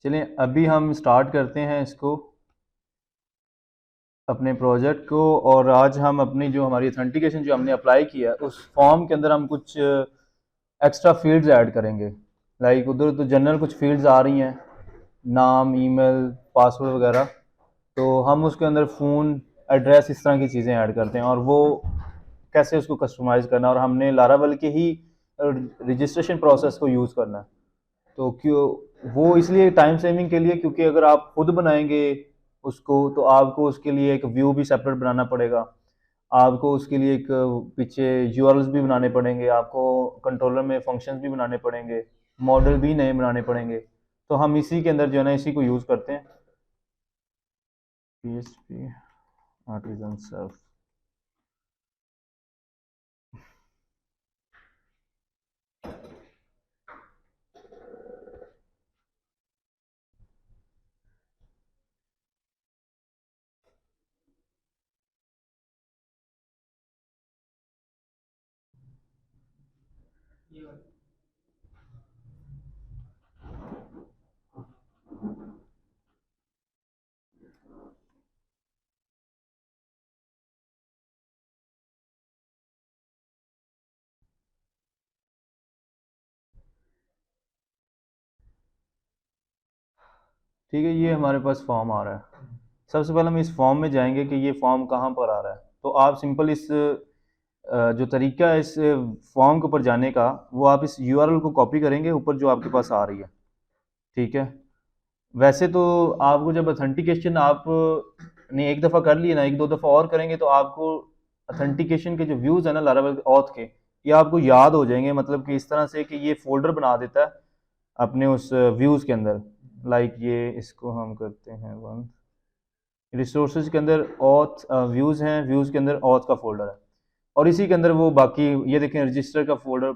चलें अभी हम स्टार्ट करते हैं इसको अपने प्रोजेक्ट को। और आज हम अपनी जो हमारी ऑथेंटिकेशन जो हमने अप्लाई किया है उस फॉर्म के अंदर हम कुछ एक्स्ट्रा फील्ड्स ऐड करेंगे। लाइक उधर तो जनरल कुछ फील्ड्स आ रही हैं, नाम, ईमेल, पासवर्ड वगैरह। तो हम उसके अंदर फ़ोन, एड्रेस, इस तरह की चीज़ें ऐड करते हैं और वो कैसे उसको कस्टमाइज़ करना, और हमने लारावेल के ही रजिस्ट्रेशन प्रोसेस को यूज़ करना है। तो क्यों वो इसलिए टाइम सेविंग के लिए, क्योंकि अगर आप खुद बनाएंगे उसको तो आपको उसके लिए एक व्यू भी सेपरेट बनाना पड़ेगा, आपको उसके लिए एक पीछे यूआरएल्स भी बनाने पड़ेंगे, आपको कंट्रोलर में फंक्शंस भी बनाने पड़ेंगे, मॉडल भी नए बनाने पड़ेंगे। तो हम इसी के अंदर जो है ना इसी को यूज़ करते हैं, PHP आर्टिजन सर्फ। ठीक है, ये हमारे पास फॉर्म आ रहा है। सबसे पहले हम इस फॉर्म में जाएंगे कि ये फॉर्म कहाँ पर आ रहा है। तो आप सिंपल इस जो तरीका है इस फॉर्म के ऊपर जाने का, वो आप इस यूआरएल को कॉपी करेंगे ऊपर जो आपके पास आ रही है। ठीक है, वैसे तो आपको जब ऑथेंटिकेशन आप ने एक दफ़ा कर लिए ना, एक दो दफ़ा और करेंगे तो आपको ऑथेंटिकेशन के जो व्यूज़ है ना लारावेल ऑथ के, ये आपको याद हो जाएंगे। मतलब कि इस तरह से कि ये फोल्डर बना देता है अपने उस व्यूज़ के अंदर। लाइक ये इसको हम करते हैं वन, रिसोर्सेज के अंदर ऑथ व्यूज़ हैं, व्यूज़ के अंदर ऑथ का फोल्डर है, और इसी के अंदर वो बाकी ये देखें रजिस्टर का फोल्डर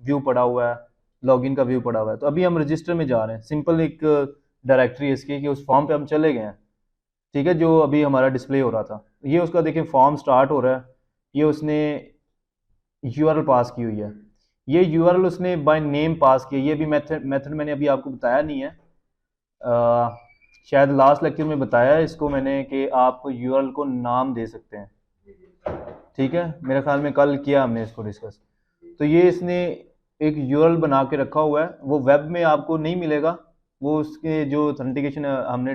व्यू पड़ा हुआ है, लॉगिन का व्यू पड़ा हुआ है। तो अभी हम रजिस्टर में जा रहे हैं, सिंपल एक डायरेक्टरी है इसकी कि उस फॉर्म पे हम चले गए हैं। ठीक है, जो अभी हमारा डिस्प्ले हो रहा था, ये उसका देखें फॉर्म स्टार्ट हो रहा है। ये उसने यूआरएल पास की हुई है, ये यूआरएल उसने बाय नेम पास किया। ये भी मेथड मेथड मैंने अभी आपको बताया नहीं है, शायद लास्ट लेक्चर में बताया है इसको मैंने कि आप यूआरएल को नाम दे सकते हैं। ठीक है, मेरे ख्याल में कल किया हमने इसको डिस्कस। तो ये इसने एक यूआरएल बना के रखा हुआ है, वो वेब में आपको नहीं मिलेगा। वो उसके जो ऑथेंटिकेशन हमने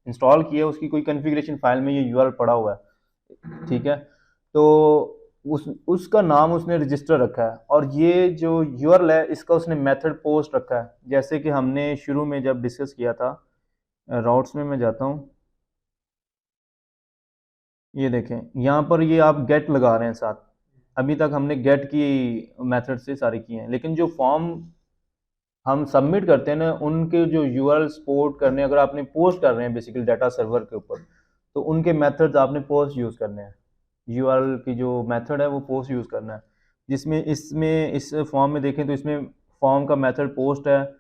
इंस्टॉल किया है उसकी कोई कॉन्फ़िगरेशन फाइल में ये यूआरएल पड़ा हुआ है। ठीक है, तो उसका नाम उसने रजिस्टर रखा है, और ये जो यूआरएल है इसका उसने मेथड पोस्ट रखा है, जैसे कि हमने शुरू में जब डिस्कस किया था। राउट्स में मैं जाता हूँ, ये देखें यहाँ पर ये आप गेट लगा रहे हैं साथ। अभी तक हमने गेट की मेथड से सारे किए हैं, लेकिन जो फॉर्म हम सबमिट करते हैं ना उनके जो यूआरएल सपोर्ट करने, अगर आपने पोस्ट कर रहे हैं बेसिकली डाटा सर्वर के ऊपर, तो उनके मेथड्स आपने पोस्ट यूज़ करने हैं। यूआरएल की जो मेथड है वो पोस्ट यूज़ करना है, जिसमें इसमें इस फॉर्म में देखें तो इसमें फॉर्म का मेथड पोस्ट है,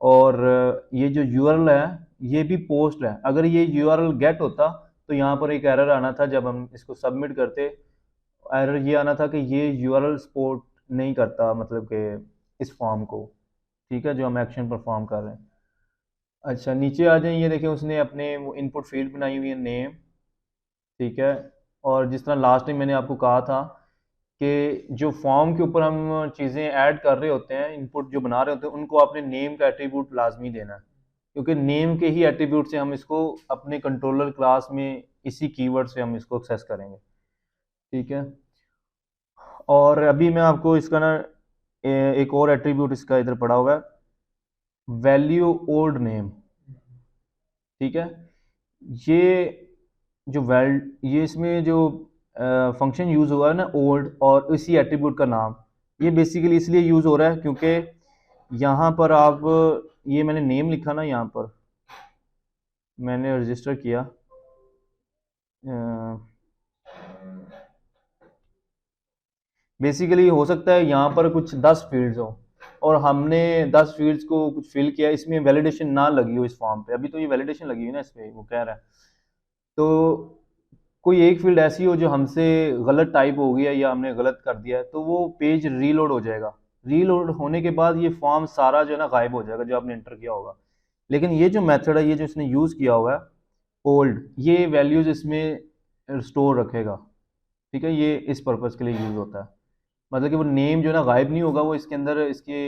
और ये जो यूआरएल है ये भी पोस्ट है। अगर ये यूआरएल गेट होता तो यहाँ पर एक एरर आना था जब हम इसको सबमिट करते। एरर ये आना था कि ये यूआरएल सपोर्ट नहीं करता, मतलब कि इस फॉर्म को। ठीक है, जो हम एक्शन परफॉर्म कर रहे हैं। अच्छा, नीचे आ जाए, ये देखें उसने अपने वो इनपुट फील्ड बनाई हुई है, नेम। ठीक है, और जिस तरह लास्ट टाइम मैंने आपको कहा था कि जो फॉर्म के ऊपर हम चीज़ें ऐड कर रहे होते हैं, इनपुट जो बना रहे होते हैं, उनको आपने नेम का एट्रीब्यूट लाजमी देना है, क्योंकि नेम के ही एट्रीब्यूट से हम इसको अपने कंट्रोलर क्लास में इसी कीवर्ड से हम इसको एक्सेस करेंगे। ठीक है, और अभी मैं आपको इसका ना एक और एट्रीब्यूट इसका इधर पड़ा हुआ है, वैल्यू ओल्ड नेम। ठीक है, ये जो वेल ये इसमें जो फंक्शन यूज़ हुआ है ना ओल्ड और इसी एट्रीब्यूट का नाम, ये बेसिकली इसलिए यूज़ हो रहा है क्योंकि यहाँ पर आप, ये मैंने नेम लिखा ना, यहाँ पर मैंने रजिस्टर किया, बेसिकली हो सकता है यहाँ पर कुछ 10 फील्ड्स हो और हमने 10 फील्ड्स को कुछ फिल किया, इसमें वैलिडेशन ना लगी हो इस फॉर्म पे। अभी तो ये वैलिडेशन लगी हुई ना इस पे, वो कह रहा है। तो कोई एक फील्ड ऐसी हो जो हमसे गलत टाइप हो गया या हमने गलत कर दिया है, तो वो पेज रीलोड हो जाएगा। रीलोड होने के बाद ये फॉर्म सारा जो है ना गायब हो जाएगा जो आपने इंटर किया होगा। लेकिन ये जो मेथड है, ये जो इसने यूज़ किया हुआ है ओल्ड, ये वैल्यूज़ इसमें स्टोर रखेगा। ठीक है, ये इस पर्पज़ के लिए यूज़ होता है। मतलब कि वो नेम जो है ना गायब नहीं होगा, वो इसके अंदर इसके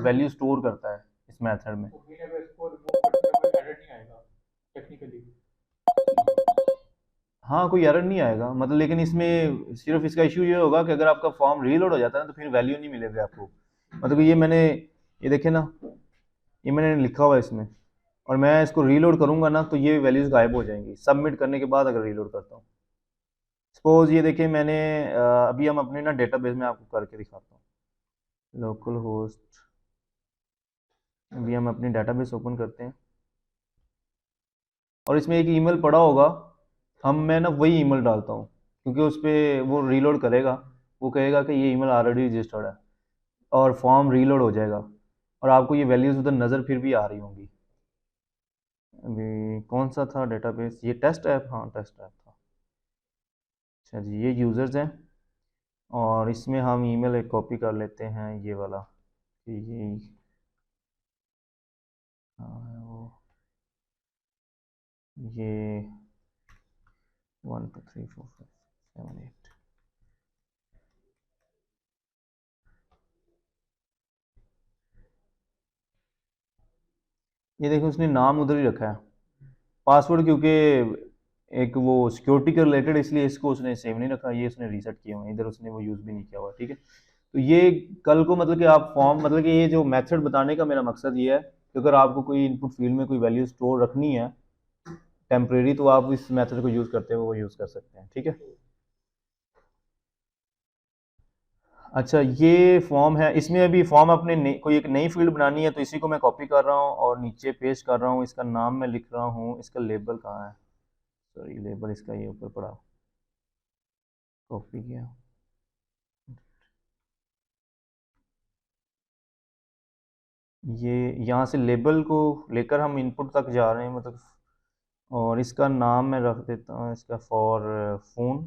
वैल्यू स्टोर करता है इस मेथड में। तो फिर अगर इसको रिमूव करते हैं कोई एरर नहीं आएगा टेक्निकली? हाँ, कोई एरर नहीं आएगा मतलब, लेकिन इसमें सिर्फ इसका इशू ये होगा कि अगर आपका फॉर्म रीलोड हो जाता है ना, तो फिर वैल्यू नहीं मिलेगी आपको। मतलब कि ये देखे ना, ये मैंने लिखा हुआ है इसमें, और मैं इसको रीलोड करूंगा ना तो ये वैल्यूज़ गायब हो जाएंगी सबमिट करने के बाद, अगर रीलोड करता हूँ। सपोज ये देखिए मैंने अभी हम अपने ना डेटाबेस में आपको करके दिखाता हूँ, लोकल होस्ट। अभी हम अपनी डेटाबेस ओपन करते हैं, और इसमें एक ईमेल पड़ा होगा, मैं ना वही ईमेल डालता हूँ, क्योंकि उस पर वो रीलोड करेगा, वो कहेगा कि ये ईमेल ऑलरेडी रजिस्टर्ड है, और फॉर्म रीलोड हो जाएगा, और आपको ये वैल्यूज़ उधर नज़र फिर भी आ रही होंगी। अभी कौन सा था डेटाबेस, ये टेस्ट ऐप, हाँ टेस्ट ऐप था। अच्छा जी, ये यूज़र्स हैं, और इसमें हम ईमेल एक कॉपी कर लेते हैं, ये वाला, कि ये हाँ, ये 1 2 3 4 5 6 7 8। ये देखो उसने नाम उधर ही रखा है, पासवर्ड, क्योंकि एक वो सिक्योरिटी के रिलेटेड, इसलिए इसको उसने सेव नहीं रखा, ये उसने रीसेट किया हुआ है, इधर उसने वो यूज़ भी नहीं किया हुआ। ठीक है, तो ये कल को मतलब कि आप फॉर्म, मतलब कि ये जो मेथड बताने का मेरा मकसद ये है कि अगर आपको कोई इनपुट फील्ड में कोई वैल्यू स्टोर रखनी है टेम्परेरी, तो आप इस मेथड को यूज़ करते हुए वो यूज़ कर सकते हैं। ठीक है, अच्छा ये फॉर्म है, इसमें अभी फॉर्म अपने कोई एक नई फील्ड बनानी है, तो इसी को मैं कॉपी कर रहा हूँ और नीचे पेस्ट कर रहा हूँ, इसका नाम मैं लिख रहा हूँ, इसका लेबल कहाँ है, सॉरी लेबल इसका ये ऊपर पड़ा, कॉपी किया। ये यहाँ से लेबल को लेकर हम इनपुट तक जा रहे हैं मतलब, और इसका नाम मैं रख देता हूँ, इसका फॉर फ़ोन,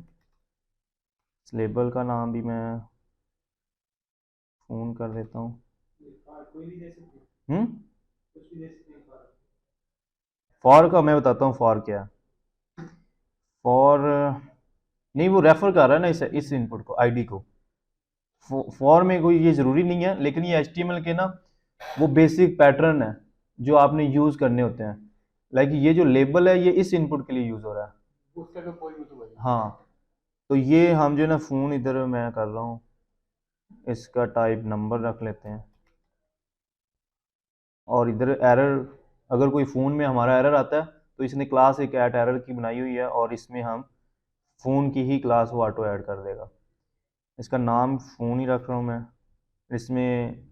इस लेबल का नाम भी मैं फ़ोन कर देता हूँ। कोई भी दे सकते हैं, हम्म, कुछ भी दे सकते हैं। फॉर का मैं बताता हूँ फॉर क्या है। फॉर नहीं, वो रेफर कर रहा है ना इस इनपुट को, आईडी को। फॉर में कोई ये ज़रूरी नहीं है, लेकिन ये एचटीएमएल के ना वो बेसिक पैटर्न है जो आपने यूज़ करने होते हैं। लाइक ये जो लेबल है, ये इस इनपुट के लिए यूज़ हो रहा है। उसका तो कोई मतलब है। हाँ, तो ये हम जो है ना फ़ोन इधर मैं कर रहा हूँ, इसका टाइप नंबर रख लेते हैं, और इधर एरर, अगर कोई फ़ोन में हमारा एरर आता है तो इसने क्लास एक ऐड एरर की बनाई हुई है, और इसमें हम फ़ोन की ही क्लास वो ऑटो ऐड कर देगा। इसका नाम फ़ोन ही रख रहा हूँ मैं, इसमें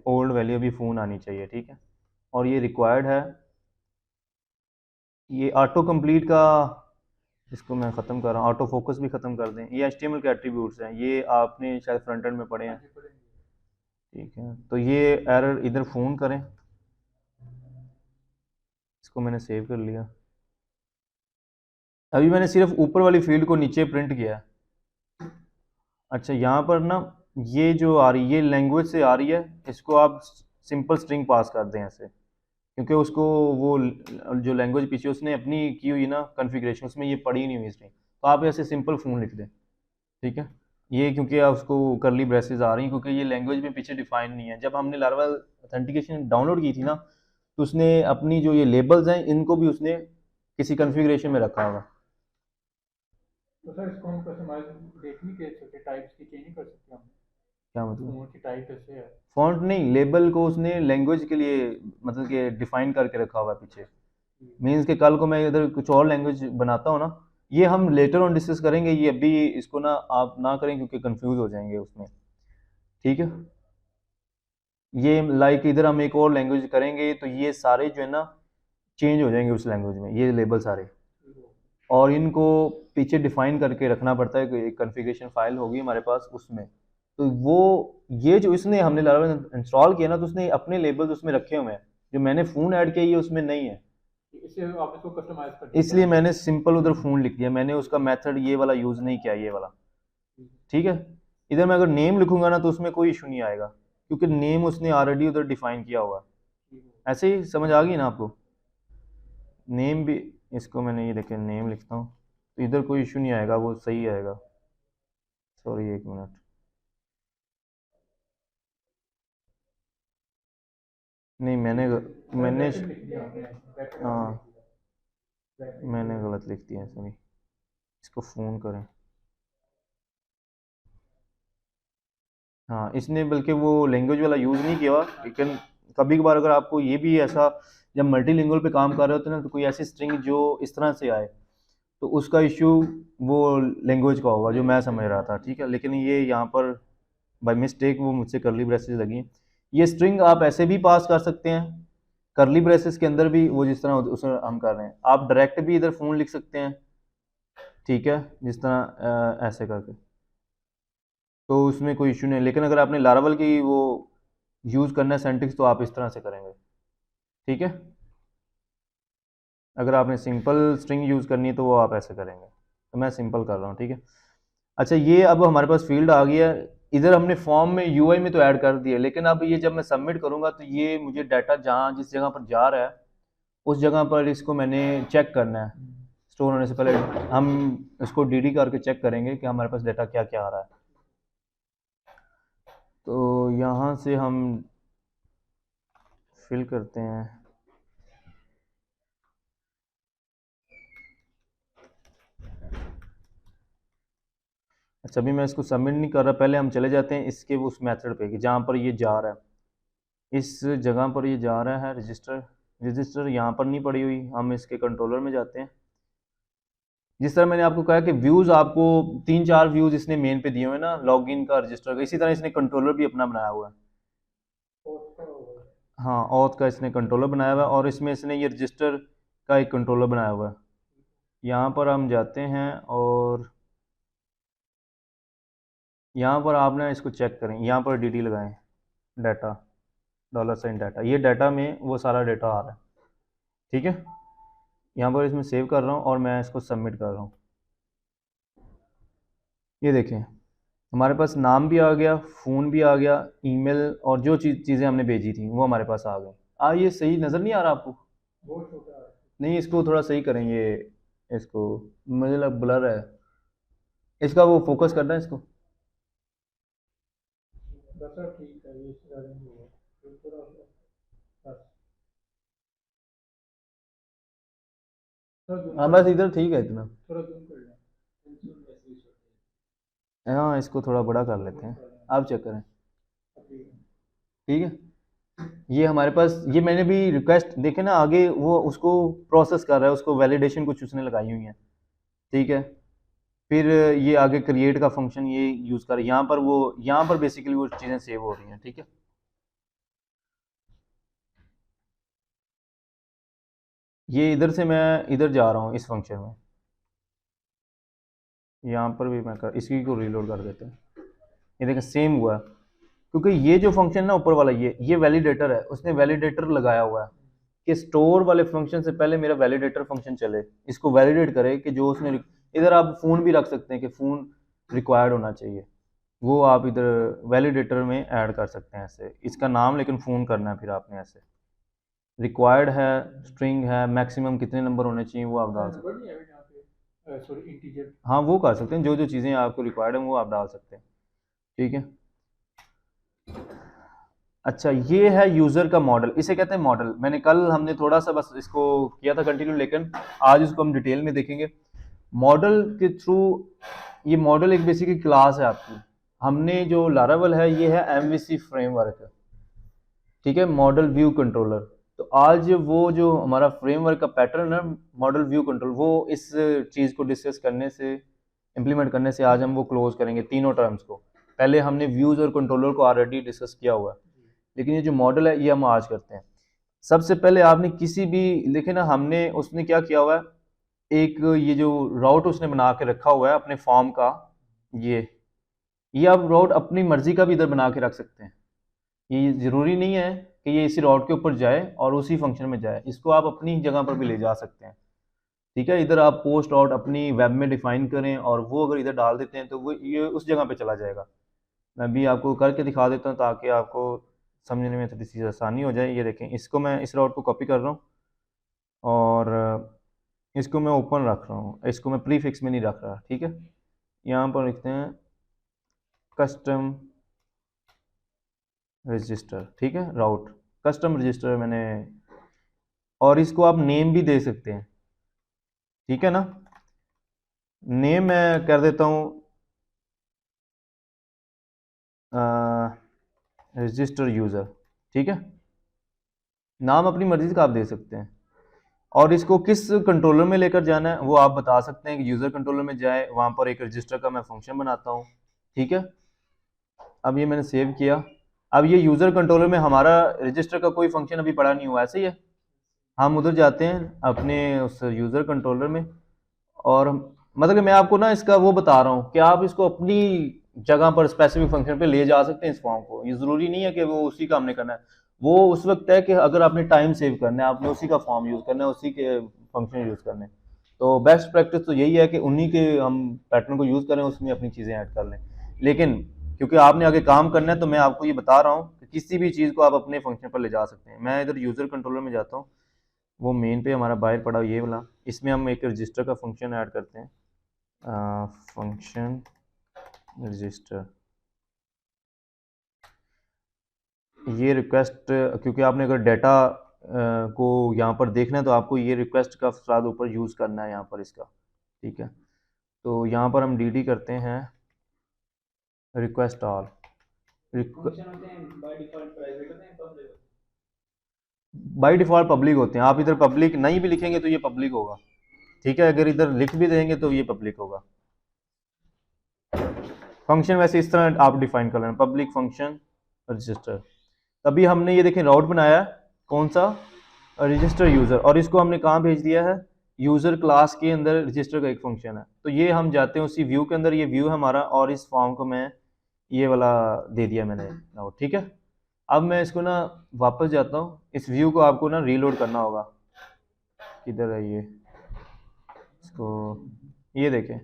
ओल्ड वैल्यू भी फ़ोन आनी चाहिए। ठीक है, और ये रिक्वायर्ड है, ये ऑटो कंप्लीट का, इसको मैं ख़त्म कर रहा हूँ, ऑटो फोकस भी ख़त्म कर दें। ये एचटीएमएल के एट्रीब्यूट्स हैं, ये आपने शायद फ्रंट एंड में पढ़े हाँ हैं। जी, पढ़ेंगे। ठीक है, तो ये एरर इधर फ़ोन करें, इसको मैंने सेव कर लिया। अभी मैंने सिर्फ ऊपर वाली फील्ड को नीचे प्रिंट किया है। अच्छा, यहाँ पर ना ये जो आ रही है, ये लैंग्वेज से आ रही है, इसको आप सिंपल स्ट्रिंग पास कर दें ऐसे, क्योंकि उसको वो जो लैंग्वेज पीछे उसने अपनी की हुई ना कॉन्फ़िगरेशन, उसमें ये पड़ी नहीं हुई स्ट्रिंग, तो आप ऐसे सिंपल फ़ोन लिख दें। ठीक है, ये क्योंकि आप उसको करली ब्रेसेस आ रही हैं, क्योंकि ये लैंग्वेज में पीछे डिफाइन नहीं है। जब हमने लार्वल ऑथेंटिकेशन डाउनलोड की थी ना, तो उसने अपनी जो ये लेबल्स हैं इनको भी उसने किसी कॉन्फ़िगरेशन में रखा होगा। तो सर इसको हम कस्टमाइज देख नहीं कर सकते, टाइप्स की चेंज नहीं कर सकते हम? क्या मतलब? फोन की टाइप ऐसे है। फॉन्ट नहीं, लेबल को उसने लैंग्वेज के लिए मतलब कि डिफाइन करके रखा हुआ है पीछे। मीन्स कि कल को मैं इधर कुछ और लैंग्वेज बनाता हूँ ना, ये हम लेटर ऑन डिस्कस करेंगे, ये अभी इसको ना आप ना करें, क्योंकि कंफ्यूज हो जाएंगे उसमें। ठीक है, ये लाइक इधर हम एक और लैंग्वेज करेंगे, तो ये सारे जो है ना चेंज हो जाएंगे उस लैंग्वेज में, ये लेबल सारे, और इनको पीछे डिफाइन करके रखना पड़ता है कि एक कॉन्फ़िगरेशन फाइल होगी हमारे पास उसमें। तो वो ये जो इसने हमने लारावेल इंस्टॉल किया ना, तो उसने अपने लेबल्स उसमें रखे हुए हैं, जो मैंने फ़ोन ऐड किया ये उसमें नहीं है, इससे आप इसको कस्टमाइज कर दिया इसलिए मैंने सिंपल उधर फ़ोन लिख दिया, मैंने उसका मेथड ये वाला यूज़ नहीं किया, ये वाला। ठीक है, इधर मैं अगर नेम लिखूंगा ना तो उसमें कोई इशू नहीं आएगा, क्योंकि नेम उसने ऑलरेडी उधर डिफाइन किया हुआ है। ऐसे ही समझ आ गई ना आपको। नेम भी, इसको मैंने ये देखे नेम लिखता हूँ तो इधर कोई इशू नहीं आएगा, वो सही आएगा। सॉरी, एक मिनट। नहीं, मैंने सर मैंने ब्रैकेट लिख दिया आपने, ब्रैकेट आपने लिख हाँ, दिया, ब्रैकेट मैंने में। गलत लिख दिया है, सॉरी। इसको फ़ोन करें। हाँ, इसने बल्कि वो लैंग्वेज वाला यूज़ नहीं किया हुआ, लेकिन कभी कभार अगर आपको ये भी ऐसा, जब मल्टीलिंगुअल पे काम कर रहे होते हैं ना, तो कोई ऐसी स्ट्रिंग जो इस तरह से आए, तो उसका इशू वो लैंग्वेज का होगा जो मैं समझ रहा था, ठीक है। लेकिन ये यहाँ पर बाय मिस्टेक वो मुझसे करली ब्रेसेस लगी हैं। ये स्ट्रिंग आप ऐसे भी पास कर सकते हैं, करली ब्रेसेस के अंदर भी, वो जिस तरह उसे हम कर रहे हैं। आप डायरेक्ट भी इधर फ़ोन लिख सकते हैं, ठीक है, जिस तरह ऐसे करके, तो उसमें कोई इशू नहीं है। लेकिन अगर आपने लारावल की वो यूज़ करना है सेंटिक्स, तो आप इस तरह से करेंगे, ठीक है। अगर आपने सिंपल स्ट्रिंग यूज़ करनी है तो वो आप ऐसे करेंगे, तो मैं सिंपल कर रहा हूँ, ठीक है। अच्छा, ये अब हमारे पास फील्ड आ गया। इधर हमने फॉर्म में यूआई में तो ऐड कर दिया, लेकिन अब ये जब मैं सबमिट करूँगा तो ये मुझे डाटा जहाँ जिस जगह पर जा रहा है, उस जगह पर इसको मैंने चेक करना है। स्टोर होने से पहले हम इसको डीडी करके चेक करेंगे कि हमारे पास डाटा क्या क्या आ रहा है। तो यहाँ से हम फिल करते हैं। अच्छा, अभी मैं इसको सबमिट नहीं कर रहा, पहले हम चले जाते हैं इसके उस मेथड पे कि जहाँ पर ये जा रहा है, इस जगह पर ये जा रहा है। रजिस्टर, रजिस्टर यहाँ पर नहीं पड़ी हुई, हम इसके कंट्रोलर में जाते हैं। जिस तरह मैंने आपको कहा कि व्यूज़ आपको 3-4 व्यूज़ इसने मेन पे दिए हुए हैं ना, लॉगिन का, रजिस्टर का, इसी तरह इसने कंट्रोलर भी अपना बनाया हुआ है। पोस्ट का होगा। हाँ, ऑथ का इसने कंट्रोलर बनाया हुआ है, और इसमें इसने ये रजिस्टर का एक कंट्रोलर बनाया हुआ है। यहाँ पर हम जाते हैं और यहाँ पर आपने इसको चेक करें, यहाँ पर डी लगाएं, डाटा, $साइन डाटा, ये डाटा में वो सारा डाटा आ रहा है, ठीक है। यहाँ पर इसमें सेव कर रहा हूँ और मैं इसको सबमिट कर रहा हूँ। ये देखें, हमारे पास नाम भी आ गया, फ़ोन भी आ गया, ईमेल, और जो चीज़ें हमने भेजी थी वो हमारे पास आ गई। ये सही नज़र नहीं आ रहा आपको? बहुत छोटा है। नहीं, इसको थोड़ा सही करेंगे, इसको, मुझे लग ब्लर है, इसका वो फोकस करना है इसको। बस सर ठीक है, ये इससे ज़्यादा नहीं होगा, तो थोड़ा बस। थोड़ा जूम हाँ, कर बस लें, इधर ठीक है इतना। थोड़ा जूम कर लें। जूम वैसे ही छोटे हाँ, इसको थोड़ा बड़ा कर लेते जूम हैं, कर लें। आप चेक करें, अब ठीक है। ठीक है। ये हमारे पास, ये मैंने भी रिक्वेस्ट देखे ना आगे, वो उसको प्रोसेस कर रहा है, उसको वैलिडेशन कुछ उसने लगाई हुई है, ठीक है। फिर ये आगे क्रिएट का फंक्शन ये यूज़ कर, यहाँ पर वो, यहाँ पर बेसिकली वो चीज़ें सेव हो रही हैं, ठीक है। ये इधर से मैं इधर जा रहा हूँ इस फंक्शन में, यहाँ पर भी मैं कर, इसी को रीलोड कर देते हैं। ये देखें सेम हुआ है, क्योंकि ये जो फंक्शन ना ऊपर वाला, ये वैलिडेटर है, उसने वैलिडेटर लगाया हुआ है कि स्टोर वाले फंक्शन से पहले मेरा वैलिडेटर फंक्शन चले, इसको वैलिडेट करे कि जो उसने, इधर आप फ़ोन भी रख सकते हैं कि फ़ोन रिक्वायर्ड होना चाहिए, वो आप इधर वैलिडेटर में ऐड कर सकते हैं ऐसे, इसका नाम लेकिन फ़ोन करना है फिर आपने ऐसे, रिक्वायर्ड है, स्ट्रिंग है, मैक्सिमम कितने नंबर होने चाहिए वो आप सर डाल सकते नंबर नहीं है यहाँ पे, सॉरी इंटीजर। हैं। हाँ, वो कर सकते हैं, जो जो चीज़ें आपको रिक्वायर्ड हैं वो आप डाल सकते हैं, ठीक है। अच्छा, ये है यूज़र का मॉडल, इसे कहते हैं मॉडल। मैंने कल, हमने थोड़ा सा बस इसको किया था कंटिन्यू, लेकिन आज इसको हम डिटेल में देखेंगे। मॉडल के थ्रू, ये मॉडल एक बेसिकली क्लास है आपकी। हमने जो लारावल है, ये है एमवीसी फ्रेमवर्क, ठीक है, मॉडल व्यू कंट्रोलर। तो आज वो जो हमारा फ्रेमवर्क का पैटर्न है, मॉडल व्यू कंट्रोल, वो इस चीज़ को डिस्कस करने से, इम्प्लीमेंट करने से आज हम वो क्लोज करेंगे तीनों टर्म्स को। पहले हमने व्यूज़ और कंट्रोलर को ऑलरेडी डिस्कस किया हुआ है, लेकिन ये जो मॉडल है ये हम आज करते हैं। सबसे पहले आपने किसी भी, देखे ना हमने, उसने क्या किया हुआ है, एक ये जो राउट उसने बना के रखा हुआ है अपने फॉर्म का, ये आप राउट अपनी मर्जी का भी इधर बना के रख सकते हैं। ये ज़रूरी नहीं है कि ये इसी राउट के ऊपर जाए और उसी फंक्शन में जाए, इसको आप अपनी जगह पर भी ले जा सकते हैं, ठीक है। इधर आप पोस्ट राउट अपनी वेब में डिफाइन करें और वो अगर इधर डाल देते हैं तो वो ये उस जगह पे चला जाएगा। मैं भी आपको करके दिखा देता हूँ ताकि आपको समझने में थोड़ी सी आसानी हो जाए। ये देखें, इसको मैं इस राउट को कॉपी कर रहा हूँ और इसको मैं ओपन रख रहा हूँ, इसको मैं प्रीफिक्स में नहीं रख रहा। ठीक है, यहाँ पर लिखते हैं कस्टम रजिस्टर। ठीक है, राउट कस्टम रजिस्टर मैंने, और इसको आप नेम भी दे सकते हैं। ठीक है ना, नेम मैं कर देता हूँ रजिस्टर यूज़र। ठीक है, नाम अपनी मर्जी का आप दे सकते हैं, और इसको किस कंट्रोलर में लेकर जाना है वो आप बता सकते हैं कि यूज़र कंट्रोलर में जाए, वहाँ पर एक रजिस्टर का मैं फंक्शन बनाता हूँ। ठीक है, अब ये मैंने सेव किया। अब ये यूज़र कंट्रोलर में हमारा रजिस्टर का कोई फंक्शन अभी पड़ा नहीं हुआ, ऐसे ही है। हम उधर जाते हैं अपने उस यूज़र कंट्रोलर में, और मतलब कि मैं आपको ना इसका वो बता रहा हूँ कि आप इसको अपनी जगह पर स्पेसिफिक फंक्शन पे ले जा सकते हैं इस फॉर्म को। ये ज़रूरी नहीं है कि वो उसी का हमने करना है, वो उस वक्त है कि अगर आपने टाइम सेव करना है, आपने उसी का फॉर्म यूज़ करना है, उसी के फंक्शन यूज़ करने हैं। तो बेस्ट प्रैक्टिस तो यही है कि उन्हीं के हम पैटर्न को यूज़ करें, उसमें अपनी चीज़ें ऐड कर लें। लेकिन क्योंकि आपने आगे काम करना है तो मैं आपको ये बता रहा हूँ कि किसी भी चीज़ को आप अपने फंक्शन पर ले जा सकते हैं। मैं इधर यूज़र कंट्रोलर में जाता हूँ, वो मेन पे हमारा बाहर पड़ा ये वाला, इसमें हम एक रजिस्टर का फंक्शन ऐड करते हैं, फंक्शन रजिस्टर। ये रिक्वेस्ट, क्योंकि आपने अगर डाटा को यहाँ पर देखना है तो आपको ये रिक्वेस्ट का साथ ऊपर यूज़ करना है यहाँ पर इसका। ठीक है, तो यहाँ पर हम डी करते हैं request all. By default public होते हैं, आप इधर पब्लिक नहीं भी लिखेंगे तो ये पब्लिक होगा। ठीक है, अगर इधर लिख भी देंगे तो ये पब्लिक होगा। फंक्शन वैसे इस तरह आप डिफाइन कर लेना, पब्लिक फंक्शन रजिस्टर। तभी हमने ये देखें राउट बनाया, कौन सा, रजिस्टर यूज़र, और इसको हमने कहाँ भेज दिया है, यूज़र क्लास के अंदर रजिस्टर का एक फंक्शन है। तो ये हम जाते हैं उसी व्यू के अंदर, ये व्यू है हमारा, और इस फॉर्म को मैं ये वाला दे दिया मैंने राउट। ठीक है, अब मैं इसको ना वापस जाता हूँ, इस व्यू को आपको ना रीलोड करना होगा। किधर है ये, इसको, ये देखें,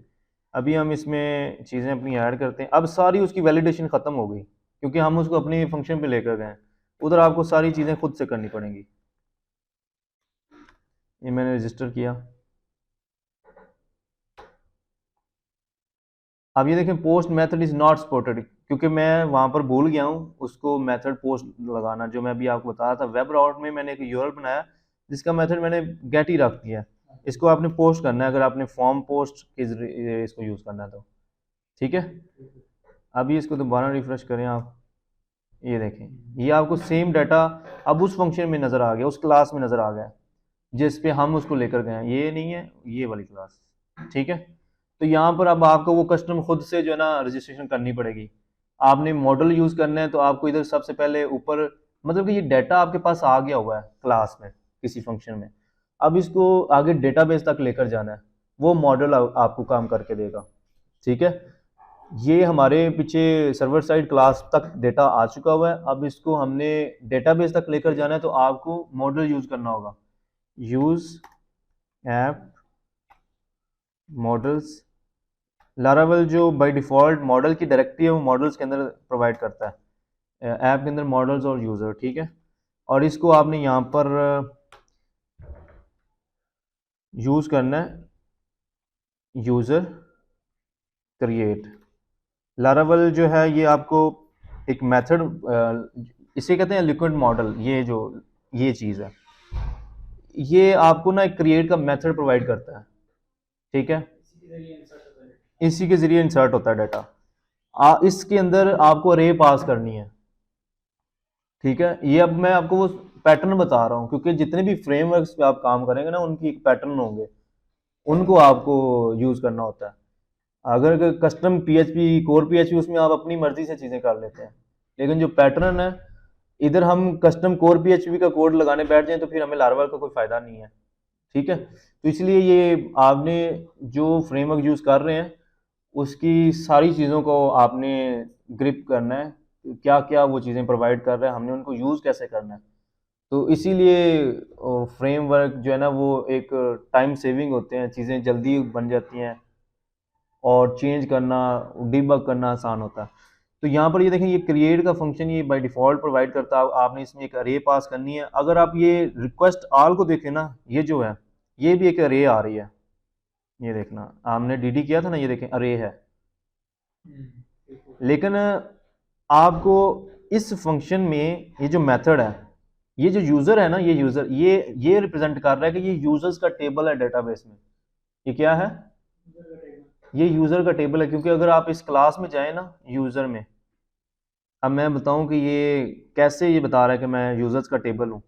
अभी हम इसमें चीज़ें अपनी ऐड करते हैं। अब सारी उसकी वैलिडेशन ख़त्म हो गई क्योंकि हम उसको अपने फंक्शन पे लेकर गए, उधर आपको सारी चीज़ें खुद से करनी पड़ेंगी। ये मैंने रजिस्टर किया। अब ये देखें post method is not supported, क्योंकि मैं वहाँ पर भूल गया हूँ उसको मेथड पोस्ट लगाना, जो मैं अभी आपको बता रहा था। वेब राउट में मैंने एक यूआरएल बनाया जिसका मेथड मैंने गेट ही रख दिया, इसको आपने पोस्ट करना है अगर आपने फॉर्म पोस्ट के जरिए इसको यूज़ करना है तो। ठीक है, अभी इसको दोबारा रिफ्रेश करें आप, ये देखें ये आपको सेम डाटा अब उस फंक्शन में नज़र आ गया, उस क्लास में नज़र आ गया जिस पे हम उसको लेकर गए हैं। ये नहीं है, ये वाली क्लास। ठीक है, तो यहाँ पर अब आपको वो कस्टम खुद से जो है ना रजिस्ट्रेशन करनी पड़ेगी। आपने मॉडल यूज़ करना है तो आपको इधर सबसे पहले ऊपर, मतलब कि ये डाटा आपके पास आ गया हुआ है क्लास में किसी फंक्शन में, अब इसको आगे डेटाबेस तक लेकर जाना है, वो मॉडल आपको काम करके देगा। ठीक है, ये हमारे पीछे सर्वर साइड क्लास तक डेटा आ चुका हुआ है, अब इसको हमने डेटाबेस तक लेकर जाना है तो आपको मॉडल यूज़ करना होगा, यूज़ ऐप मॉडल्स। लारावेल जो बाय डिफ़ॉल्ट मॉडल की डायरेक्टरी है वो मॉडल्स के अंदर प्रोवाइड करता है, ऐप के अंदर मॉडल्स और यूज़र। ठीक है, और इसको आपने यहाँ पर यूज़ करना है यूज़र क्रिएट। लारावेल जो है ये आपको एक मेथड, इसे कहते हैं लिक्विड मॉडल, ये जो ये चीज़ है ये आपको ना एक क्रिएट का मेथड प्रोवाइड करता है। ठीक है, इसी के ज़रिए इंसर्ट होता है डाटा, इसके अंदर आपको रे पास करनी है। ठीक है, ये अब मैं आपको वो पैटर्न बता रहा हूँ क्योंकि जितने भी फ्रेमवर्क्स पे आप काम करेंगे ना उनकी एक पैटर्न होंगे, उनको आपको यूज़ करना होता है। अगर कस्टम पीएचपी कोर पीएचपी उसमें आप अपनी मर्जी से चीज़ें कर लेते हैं, लेकिन जो पैटर्न है इधर हम कस्टम कोर पीएचपी का कोड लगाने बैठ जाएं तो फिर हमें लारावेल का कोई फ़ायदा नहीं है। ठीक है, तो इसलिए ये आपने जो फ्रेमवर्क यूज़ कर रहे हैं उसकी सारी चीज़ों को आपने ग्रिप करना है, क्या क्या वो चीज़ें प्रोवाइड कर रहा है, हमने उनको यूज़ कैसे करना है। तो इसीलिए फ्रेमवर्क जो है ना वो एक टाइम सेविंग होते हैं, चीज़ें जल्दी बन जाती हैं और चेंज करना डिबग करना आसान होता है। तो यहाँ पर ये देखें, ये क्रिएट का फंक्शन ये बाय डिफॉल्ट प्रोवाइड करता है, आपने इसमें एक अरे पास करनी है। अगर आप ये रिक्वेस्ट ऑल को देखें ना, ये जो है ये भी एक अरे आ रही है, ये देखना हमने डीडी किया था ना, ये देखें अरे है। लेकिन आपको इस फंक्शन में ये जो मेथड है, ये जो यूज़र है ना, ये यूज़र ये रिप्रेजेंट कर रहा है कि ये यूज़र्स का टेबल है डेटाबेस में। ये क्या है? ये यूज़र का टेबल है, क्योंकि अगर आप इस क्लास में जाएं ना यूज़र में, अब मैं बताऊं कि ये कैसे ये बता रहा है कि मैं यूज़र्स का टेबल हूँ।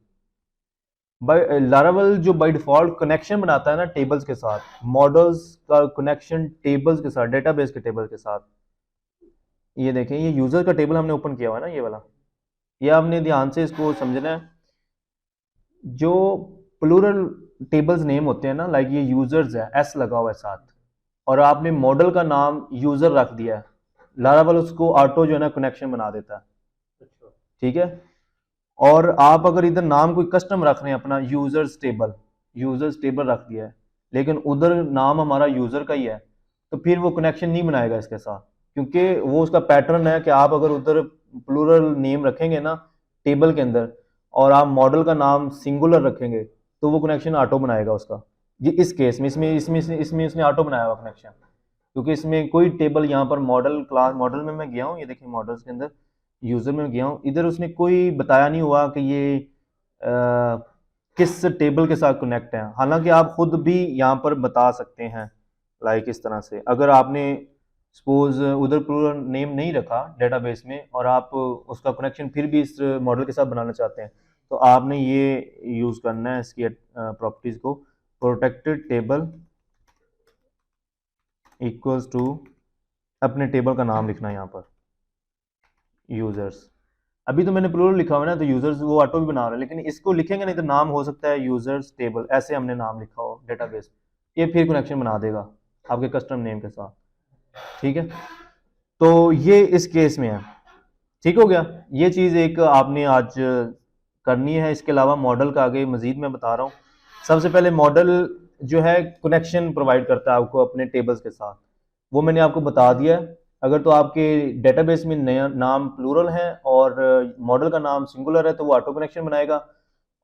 बाय लारावेल जो बाय डिफ़ॉल्ट कनेक्शन बनाता है ना टेबल्स के साथ, मॉडल्स का कनेक्शन टेबल्स के साथ, डेटाबेस के टेबल के साथ। ये देखें, ये यूज़र का टेबल हमने ओपन किया हुआ है ना, ये वाला। ये आपने ध्यान से इसको समझना है। जो प्लूरल टेबल्स नेम होते हैं ना, लाइक ये यूज़र्स है, एस लगा हुआ है साथ, और आपने मॉडल का नाम यूज़र रख दिया है, लारावेल उसको ऑटो जो है ना कनेक्शन बना देता है। ठीक है। और आप अगर इधर नाम कोई कस्टम रख रहे हैं अपना, यूज़र्स टेबल रख दिया है, लेकिन उधर नाम हमारा यूज़र का ही है, तो फिर वो कनेक्शन नहीं बनाएगा इसके साथ, क्योंकि वो उसका पैटर्न है कि आप अगर उधर प्लूरल नेम रखेंगे ना टेबल के अंदर, और आप मॉडल का नाम सिंगुलर रखेंगे, तो वो कनेक्शन ऑटो बनाएगा उसका। ये इस केस में इसमें इसने ऑटो बनाया हुआ कनेक्शन, क्योंकि इसमें कोई टेबल, यहाँ पर मॉडल क्लास, मॉडल में मैं गया हूँ, ये देखिए मॉडल्स के अंदर यूज़र में गया हूँ, इधर उसने कोई बताया नहीं हुआ कि ये किस टेबल के साथ कनेक्ट है। हालांकि आप खुद भी यहाँ पर बता सकते हैं, लाइक इस तरह से, अगर आपने सपोज उधर प्लूरल नेम नहीं रखा डेटाबेस में और आप उसका कनेक्शन फिर भी इस मॉडल के साथ बनाना चाहते हैं, तो आपने ये यूज़ करना है इसकी प्रॉपर्टीज़ को, प्रोटेक्टेड टेबल इक्वल्स टू, अपने टेबल का नाम लिखना है यहाँ पर यूज़र्स। अभी तो मैंने प्लूरल लिखा हुआ है ना, तो यूज़र्स वो ऑटो भी बना रहा है, लेकिन इसको लिखेंगे नहीं तो नाम हो सकता है यूज़र्स टेबल, ऐसे हमने नाम लिखा हो डेटाबेस, ये फिर कनेक्शन बना देगा आपके कस्टम नेम के साथ। ठीक है, तो ये इस केस में है। ठीक हो गया, ये चीज़ एक आपने आज करनी है। इसके अलावा मॉडल का आगे मजीद मैं बता रहा हूँ। सबसे पहले मॉडल जो है कनेक्शन प्रोवाइड करता है आपको अपने टेबल्स के साथ, वो मैंने आपको बता दिया है। अगर तो आपके डेटाबेस में नया नाम प्लूरल है और मॉडल का नाम सिंगुलर है, तो वो ऑटो कनेक्शन बनाएगा,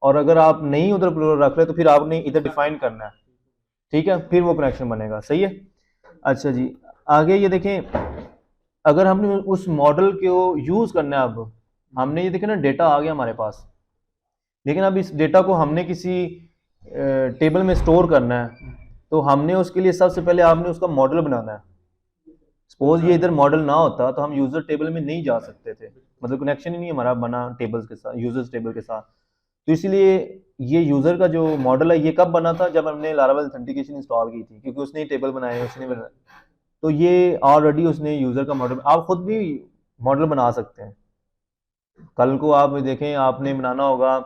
और अगर आप नहीं उधर प्लूरल रख रहे तो फिर आपने इधर डिफाइन करना है। ठीक है, फिर वो कनेक्शन बनेगा। सही है। अच्छा जी, आगे ये देखें, अगर हमने उस मॉडल को यूज़ करना है, अब हमने ये देखें ना डेटा आ गया हमारे पास, लेकिन अब इस डेटा को हमने किसी टेबल में स्टोर करना है, तो हमने उसके लिए सबसे पहले आपने उसका मॉडल बनाना है। सपोज ये इधर मॉडल ना होता तो हम यूज़र टेबल में नहीं जा सकते थे, मतलब कनेक्शन ही नहीं हमारा बना टेबल्स के साथ, यूजर्स टेबल के साथ। तो इसलिए ये यूज़र का जो मॉडल है ये कब बना था, जब हमने लारावेल ऑथेंटिकेशन इंस्टॉल की थी, क्योंकि उसने टेबल बनाए, उसने बनाया, तो ये ऑलरेडी उसने यूज़र का मॉडल, आप खुद भी मॉडल बना सकते हैं। कल को आप देखें, आपने बनाना होगा,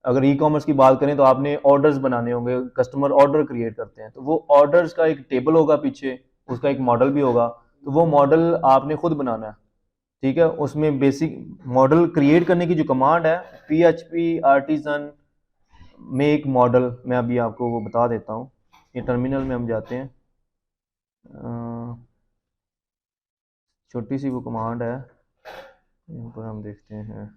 अगर ई कॉमर्स की बात करें तो आपने ऑर्डर्स बनाने होंगे, कस्टमर ऑर्डर क्रिएट करते हैं, तो वो ऑर्डर्स का एक टेबल होगा पीछे, उसका एक मॉडल भी होगा, तो वो मॉडल आपने खुद बनाना है। ठीक है, उसमें बेसिक मॉडल क्रिएट करने की जो कमांड है, PHP आर्टिजन मेक मॉडल, मैं अभी आपको वो बता देता हूँ। ये टर्मिनल में हम जाते हैं, छोटी सी वो कमांड है, यहाँ पर हम देखते हैं।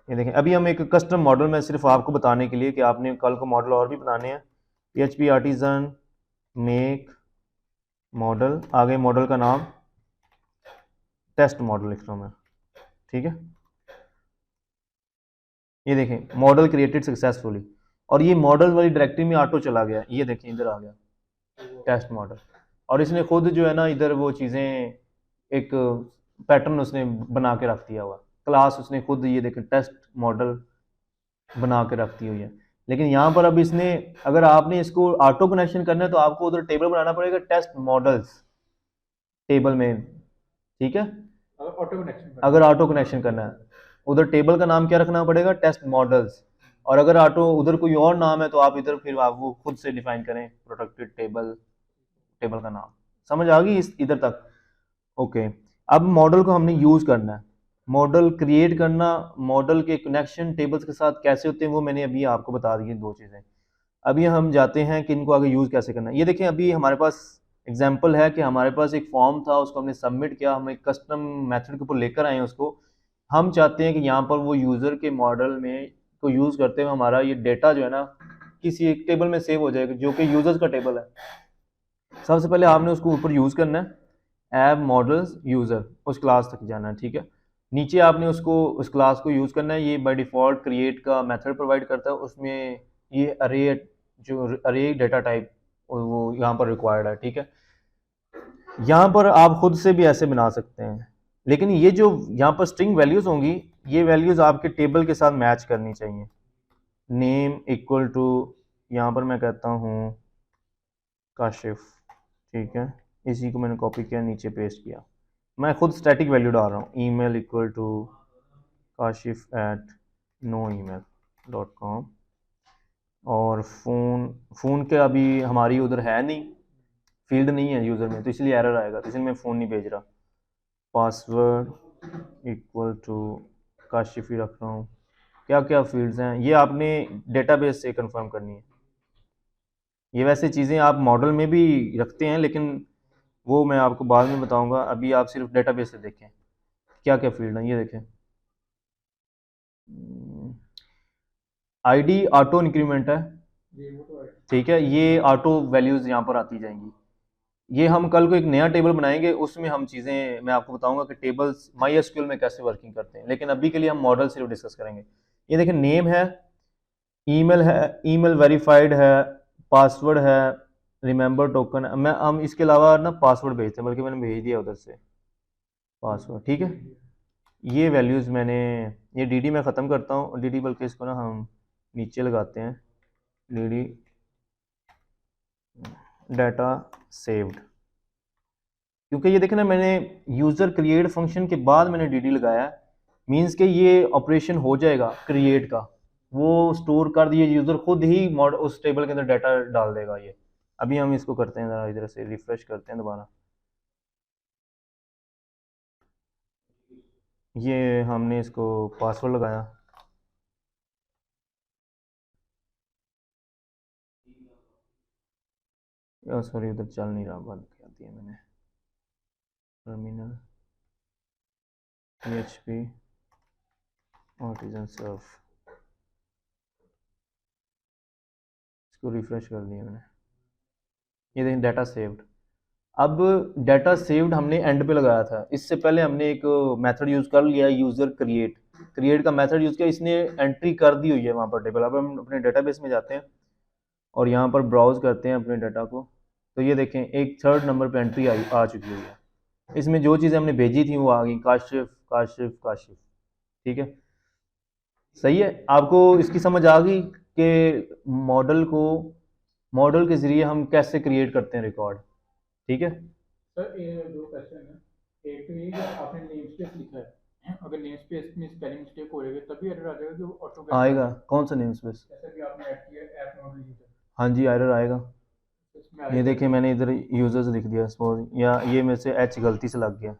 ये देखें, अभी हम एक कस्टम मॉडल में सिर्फ आपको बताने के लिए कि आपने कल को मॉडल और भी बनाने हैं, PHP आर्टिजन मेक मॉडल, आगे मॉडल का नाम टेस्ट मॉडल लिख रहा हूँ मैं। ठीक है, ये देखें मॉडल क्रिएटेड सक्सेसफुली, और ये मॉडल वाली डायरेक्टरी में ऑटो चला गया, ये देखें इधर आ गया टेस्ट मॉडल, और इसने खुद जो है ना इधर वो चीज़ें, एक पैटर्न उसने बना के रख दिया हुआ, क्लास उसने खुद, ये देखें टेस्ट मॉडल बना के रखती हुई है। लेकिन यहाँ पर अब इसने, अगर आपने इसको ऑटो कनेक्शन करना है तो आपको उधर टेबल बनाना पड़ेगा, टेस्ट मॉडल्स टेबल में। ठीक है, अगर ऑटो कनेक्शन करना है, उधर टेबल का नाम क्या रखना पड़ेगा, टेस्ट मॉडल्स, और अगर ऑटो उधर कोई और नाम है तो आप इधर फिर आप वो खुद से डिफाइन करें, प्रोटेक्टेड टेबल का नाम। समझ आ गई इस इधर तक? ओके, अब मॉडल को हमने यूज़ करना है, मॉडल क्रिएट करना, मॉडल के कनेक्शन टेबल्स के साथ कैसे होते हैं वो मैंने अभी आपको बता दी दो चीज़ें। अभी हम जाते हैं कि इनको आगे यूज़ कैसे करना है। ये देखें, अभी हमारे पास एग्जाम्पल है कि हमारे पास एक फॉर्म था, उसको हमने सबमिट किया, हम एक कस्टम मेथड के ऊपर लेकर आए हैं उसको। हम चाहते हैं कि यहाँ पर वो यूज़र के मॉडल में को यूज़ करते हुए हमारा ये डेटा जो है ना किसी एक टेबल में सेव हो जाएगा, जो कि यूज़र्स का टेबल है। सबसे पहले आपने उसको ऊपर यूज़ करना है, ऐप मॉडल्स यूज़र, उस क्लास तक जाना है, ठीक है। नीचे आपने उसको उस क्लास को यूज़ करना है। ये बाय डिफ़ॉल्ट क्रिएट का मेथड प्रोवाइड करता है, उसमें ये अरे जो अरे डेटा टाइप वो यहाँ पर रिक्वायर्ड है, ठीक है। यहाँ पर आप खुद से भी ऐसे बना सकते हैं, लेकिन ये जो यहाँ पर स्ट्रिंग वैल्यूज़ होंगी, ये वैल्यूज़ आपके टेबल के साथ मैच करनी चाहिए। नेम इक्वल टू, यहाँ पर मैं कहता हूँ काशिफ, ठीक है। इसी को मैंने कॉपी किया, नीचे पेस्ट किया। मैं खुद स्टैटिक वैल्यू डाल रहा हूँ, ईमेल इक्वल टू kashif@noemail.com। और फ़ोन के अभी हमारी उधर है नहीं, फील्ड नहीं है यूज़र में, तो इसलिए एरर आएगा, तो इसलिए मैं फ़ोन नहीं भेज रहा। पासवर्ड इक्वल टू काशिफ ही रख रहा हूँ। क्या क्या फील्ड्स हैं ये आपने डेटाबेस से कंफर्म करनी है। ये वैसे चीज़ें आप मॉडल में भी रखते हैं, लेकिन वो मैं आपको बाद में बताऊंगा। अभी आप सिर्फ डेटाबेस से देखें क्या क्या फील्ड हैं। ये देखें, आईडी ऑटो इंक्रीमेंट है, जी वो तो है। ठीक है। ये ऑटो वैल्यूज़ यहाँ पर आती जाएंगी। ये हम कल को एक नया टेबल बनाएंगे, उसमें हम चीज़ें मैं आपको बताऊंगा कि टेबल्स माई एसक्यूएल में कैसे वर्किंग करते हैं, लेकिन अभी के लिए हम मॉडल सिर्फ डिस्कस करेंगे। ये देखें, नेम है, ईमेल है, ईमेल वेरीफाइड है, पासवर्ड है, रिमेंबर टोकन है। मैं हम इसके अलावा ना पासवर्ड भेजते हैं, बल्कि मैंने भेज दिया उधर से पासवर्ड, ठीक है। ये वैल्यूज़ मैंने, ये डीडी मैं ख़त्म करता हूँ डीडी, बल्कि इसको ना हम नीचे लगाते हैं, डीडी डाटा सेव्ड। क्योंकि ये देखें ना, मैंने यूज़र क्रिएट फंक्शन के बाद मैंने डीडी लगाया है, मींस कि ये ऑपरेशन हो जाएगा क्रिएट का, वो स्टोर कर दिए, यूज़र खुद ही मॉड उस टेबल के अंदर डाटा डाल देगा ये। अभी हम इसको करते हैं ज़रा, इधर से रिफ्रेश करते हैं दोबारा। ये हमने इसको पासवर्ड लगाया, सॉरी उधर चल नहीं रहा, बंद कर दिया मैंने। टर्मिनल PHP आर्टिजन सर्फ, इसको रिफ्रेश कर दिया मैंने। ये देखें डाटा सेव्ड। अब डाटा सेव्ड हमने एंड पे लगाया था, इससे पहले हमने एक मेथड यूज़ कर लिया, यूज़र क्रिएट का मेथड यूज़ किया, इसने एंट्री कर दी हुई है वहाँ पर टेबल। अब हम अपने डेटाबेस में जाते हैं और यहाँ पर ब्राउज़ करते हैं अपने डाटा को, तो ये देखें एक थर्ड नंबर पे एंट्री आ चुकी हुई है। इसमें जो चीज़ें हमने भेजी थी वो आ गई, काशिफ काशिफ काशिफ, ठीक है। सही है, आपको इसकी समझ आ गई कि मॉडल के ज़रिए हम कैसे क्रिएट करते हैं रिकॉर्ड, ठीक है। सर ये दो क्वेश्चन है। एक तो ये कि आपने नेम स्पेस लिखा है, अगर नेम स्पेस में स्पेलिंग मिस्टेक हो रही है तभी एरर आ जाएगा कि वो ऑटो कैट आएगा, कौन सा नेम स्पेस? जैसे कि आपने ऐड किया ऐप मॉडल यूजर, हाँ जी, एरर आएगा। इसमें ये आएगा। देखिए मैंने इधर यूजर्स लिख दिया सपोज, या ये मेरे से एच गलती से लग गया,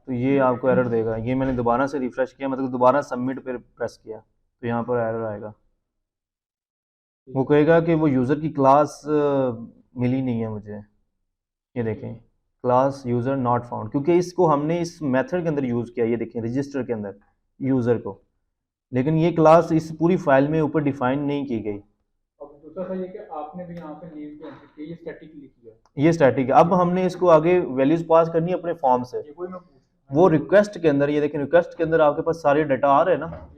तो ये आपको एरर देगा। ये मैंने दोबारा से रिफ्रेश किया, मतलब दोबारा सबमिट पर प्रेस किया, तो यहाँ पर एरर आएगा। वो कहेगा कि वो यूज़र की क्लास मिली नहीं है मुझे। ये देखें, क्लास यूज़र नॉट फाउंड, क्योंकि इसको हमने इस मेथड के अंदर यूज़ किया। ये देखें रजिस्टर के अंदर यूज़र को, लेकिन ये क्लास इस पूरी फाइल में ऊपर डिफाइन नहीं की गई। अब दूसरा था ये कि आपने भी यहाँ पे नेम की एंट्री की, ये स्टैटिक लिखी है, ये स्टैटिक है। अब हमने इसको आगे वैल्यूज़ पास करनी है अपने फॉर्म से। ये कोई मैं पूछ वो रिक्वेस्ट के अंदर, ये देखें रिक्वेस्ट के अंदर आपके पास सारे डाटा आ रहे हैं ना,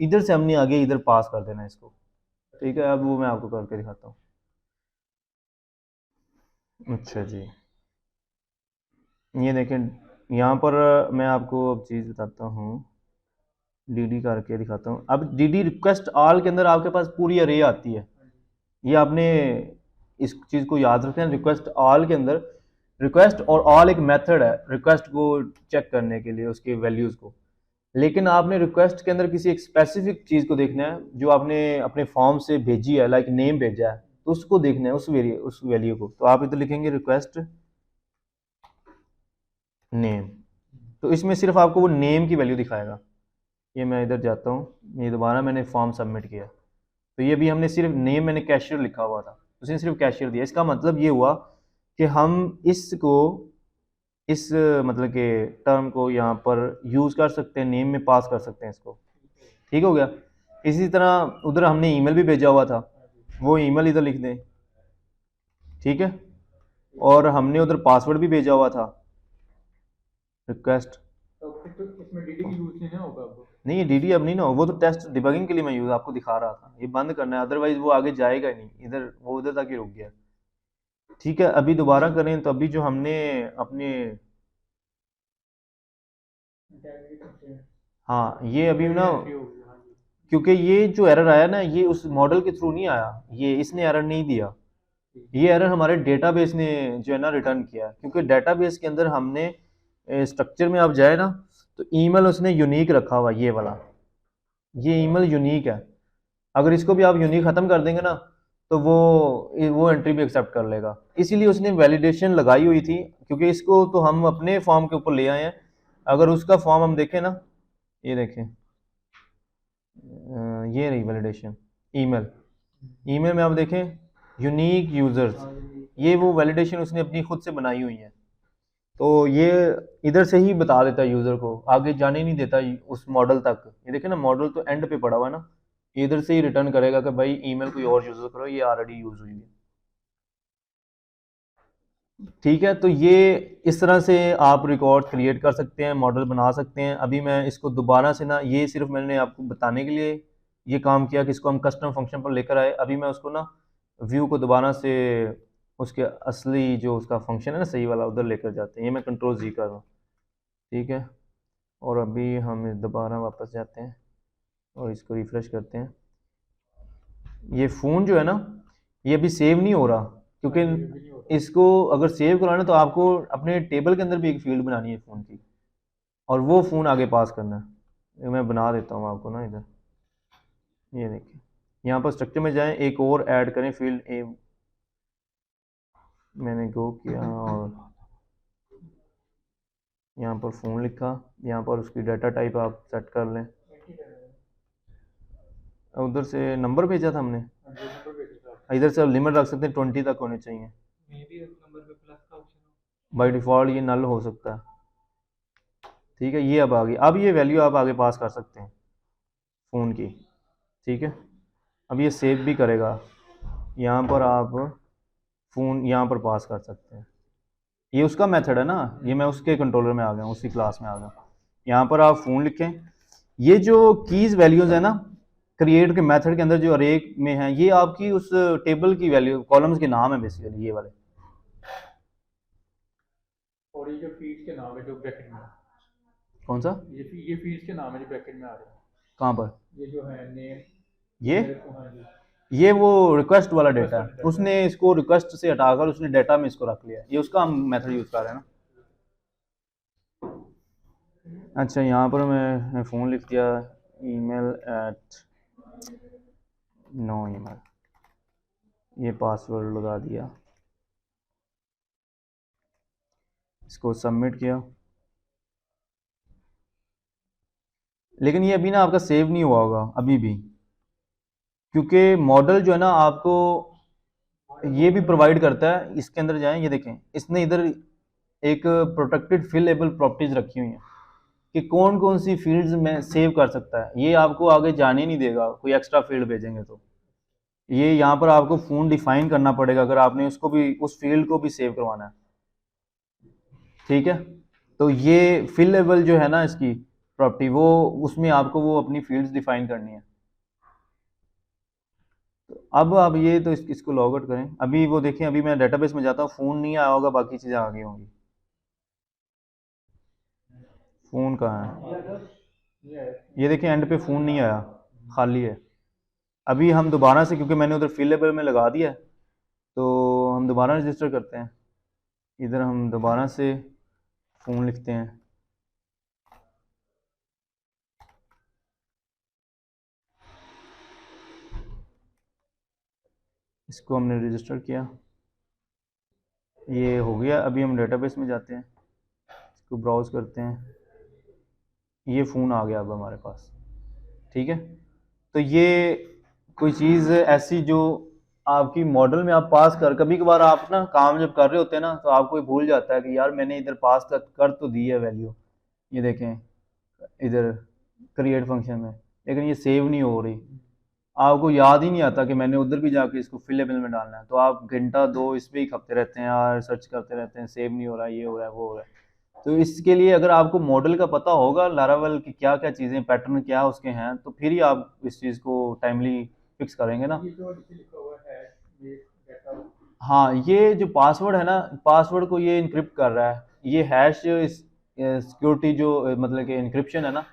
इधर से हमने आगे इधर पास कर देना है इसको, ठीक है। अब वो मैं आपको करके दिखाता हूँ। अच्छा जी, ये देखें यहाँ पर मैं आपको अब चीज़ बताता हूँ, डीडी करके दिखाता हूँ। अब डीडी रिक्वेस्ट ऑल के अंदर आपके पास पूरी अरे आती है। ये आपने इस चीज़ को याद रखें, रिक्वेस्ट ऑल के अंदर रिक्वेस्ट और ऑल एक मेथड है रिक्वेस्ट को चेक करने के लिए, उसके वैल्यूज़ को। लेकिन आपने रिक्वेस्ट के अंदर किसी एक स्पेसिफिक चीज़ को देखना है जो आपने अपने फॉर्म से भेजी है, लाइक नेम भेजा है, तो उसको देखना है, उस वैल्यू को। तो आप इधर लिखेंगे रिक्वेस्ट नेम, तो इसमें सिर्फ आपको वो नेम की वैल्यू दिखाएगा। ये मैं इधर जाता हूँ, ये दोबारा मैंने फॉर्म सबमिट किया, तो ये भी हमने सिर्फ नेम, मैंने कैशियर लिखा हुआ था, उसने सिर्फ कैशियर दिया। इसका मतलब ये हुआ कि हम इसको इस मतलब के टर्म को यहाँ पर यूज़ कर सकते हैं, नेम में पास कर सकते हैं इसको। ठीक हो गया। इसी तरह उधर हमने ईमेल भी भेजा हुआ था, वो ईमेल इधर लिख दें। ठीक है। और हमने उधर पासवर्ड भी भेजा हुआ था, रिक्वेस्ट। तो फिर तो इसमें डीडी की यूज नहीं ना होगा अब। नहीं, ये डीडी अब नहीं ना हो, वो तो टेस्ट डिबगिंग के लिए मैं यूज़ आपको दिखा रहा था, ये बंद करना है, अदरवाइज वो आगे जाएगा ही नहीं, इधर वो उधर तक ही रुक गया। ठीक है, अभी दोबारा करें तो अभी जो हमने अपने हाँ ये अभी ना, क्योंकि ये जो एरर आया ना ये उस मॉडल के थ्रू नहीं आया, ये इसने एरर नहीं दिया, ये एरर हमारे डेटाबेस ने जो है ना रिटर्न किया, क्योंकि डेटाबेस के अंदर हमने स्ट्रक्चर में आप जाए ना तो ईमेल उसने यूनिक रखा हुआ, ये वाला, ये ईमेल यूनिक है। अगर इसको भी आप यूनिक ख़त्म कर देंगे ना तो वो एंट्री भी एक्सेप्ट कर लेगा, इसीलिए उसने वैलिडेशन लगाई हुई थी, क्योंकि इसको तो हम अपने फॉर्म के ऊपर ले आए हैं। अगर उसका फॉर्म हम देखें ना, ये देखें, ये रही वैलिडेशन, ईमेल, ईमेल में आप देखें यूनिक यूज़र्स, ये वो वैलिडेशन उसने अपनी खुद से बनाई हुई है, तो ये इधर से ही बता देता है यूज़र को, आगे जाने नहीं देता उस मॉडल तक। ये देखें ना, मॉडल तो एंड पे पड़ा हुआ है ना, इधर से ही रिटर्न करेगा कि भाई ईमेल कोई और यूज़ करो, ये ऑलरेडी यूज़ हुई है। ठीक है, तो ये इस तरह से आप रिकॉर्ड क्रिएट कर सकते हैं, मॉडल बना सकते हैं। अभी मैं इसको दोबारा से ना, ये सिर्फ मैंने आपको बताने के लिए ये काम किया कि इसको हम कस्टम फंक्शन पर लेकर आए। अभी मैं उसको ना व्यू को दोबारा से उसके असली जो उसका फंक्शन है ना सही वाला, उधर लेकर जाते हैं। ये मैं कंट्रोल जी कर रहा हूँ। ठीक है, और अभी हम दोबारा वापस जाते हैं और इसको रिफ़्रेश करते हैं। ये फ़ोन जो है ना ये अभी सेव नहीं हो रहा, क्योंकि इसको अगर सेव कराना तो आपको अपने टेबल के अंदर भी एक फील्ड बनानी है फ़ोन की, और वो फ़ोन आगे पास करना है। ये मैं बना देता हूँ आपको ना इधर, ये देखिए, यहाँ पर स्ट्रक्चर में जाएं, एक और ऐड करें फील्ड ए, मैंने गो किया और यहाँ पर फ़ोन लिखा, यहाँ पर उसकी डाटा टाइप आप सेट कर लें। उधर से नंबर भेजा था हमने, इधर से आप लिमिट रख सकते हैं 20 तक होने चाहिए, बाई डिफ़ॉल्ट ये नल हो सकता है। ठीक है, ये अब आ गई, अब ये वैल्यू आप आगे पास कर सकते हैं फ़ोन की। ठीक है, अब ये सेव भी करेगा, यहाँ पर आप फ़ोन यहाँ पर पास कर सकते हैं। ये उसका मेथड है ना, ये मैं उसके कंट्रोलर में आ गया, उसी क्लास में आ गया। यहाँ पर आप फ़ोन लिखें, ये जो कीज़ वैल्यूज़ है ना क्रिएट के मेथड के अंदर जो अरे में है, ये आपकी उस टेबल की वैल्यू, कॉलम्स के नाम है बेसिकली, ये वाले। और ये जो फील्ड्स के नाम है जो ब्रैकेट में, कौन सा? ये फील्ड्स के नाम है जो ब्रैकेट में आ रहे हैं, कहाँ पर? ये जो है नेम, ये हाँ जी, ये वो रिक्वेस्ट वाला डेटा वाला है, data उसने इसको रिक्वेस्ट से हटाकर उसने डेटा में इसको रख लिया, ये उसका हम मेथड यूज़ कर रहे हैं ना। अच्छा, यहाँ पर मैं फ़ोन लिख दिया, ईमेल एट नो ईमेल, ये पासवर्ड लगा दिया, इसको सबमिट किया। लेकिन ये अभी ना आपका सेव नहीं हुआ होगा अभी भी, क्योंकि मॉडल जो है ना आपको ये भी प्रोवाइड करता है। इसके अंदर जाएं, ये देखें, इसने इधर एक प्रोटेक्टेड फिलेबल प्रॉपर्टीज रखी हुई हैं कि कौन कौन सी फील्ड्स में सेव कर सकता है, ये आपको आगे जाने नहीं देगा कोई एक्स्ट्रा फील्ड भेजेंगे तो। ये यहाँ पर आपको फ़ोन डिफाइन करना पड़ेगा अगर आपने उसको भी, उस फील्ड को भी सेव करवाना है। ठीक है, तो ये फिलेबल जो है ना इसकी प्रॉपर्टी, वो उसमें आपको वो अपनी फील्ड्स डिफाइन करनी है। तो अब आप ये तो इसको लॉग आउट करें। अभी वो देखें, अभी मैं डेटाबेस में जाता हूँ, फ़ोन नहीं आया होगा, बाकी चीज़ें आ गई होंगी। फ़ोन कहाँ है? ये देखें एंड पे फ़ोन नहीं आया, खाली है। अभी हम दोबारा से, क्योंकि मैंने उधर फिलेबल में लगा दिया है, तो हम दोबारा रजिस्टर करते हैं। इधर हम दोबारा से फ़ोन लिखते हैं, इसको हमने रजिस्टर किया, ये हो गया। अभी हम डेटाबेस में जाते हैं, इसको ब्राउज़ करते हैं, ये फ़ोन आ गया अब हमारे पास। ठीक है, तो ये कोई चीज़ ऐसी जो आपकी मॉडल में आप पास कर, कभी कभार आप ना काम जब कर रहे होते हैं ना तो आपको ये भूल जाता है कि यार मैंने इधर पास कर तो दी है वैल्यू, ये देखें इधर क्रिएट फंक्शन में, लेकिन ये सेव नहीं हो रही। आपको याद ही नहीं आता कि मैंने उधर भी जाके इसको फिलेबल में डालना है, तो आप घंटा दो इस पे ही खपते रहते हैं यार, सर्च करते रहते हैं, सेव नहीं हो रहा, ये हो रहा है, वो हो रहा है। तो इसके लिए अगर आपको मॉडल का पता होगा लारावल की क्या क्या चीज़ें, पैटर्न क्या उसके हैं, तो फिर ही आप इस चीज़ को टाइमली फिक्स करेंगे ना। ये जो नीचे लिखा हुआ है ये डेटा, हाँ, ये जो पासवर्ड है ना, पासवर्ड को ये इनक्रिप्ट कर रहा है, ये हैश सिक्योरिटी जो मतलब कि इनक्रिप्शन है ना,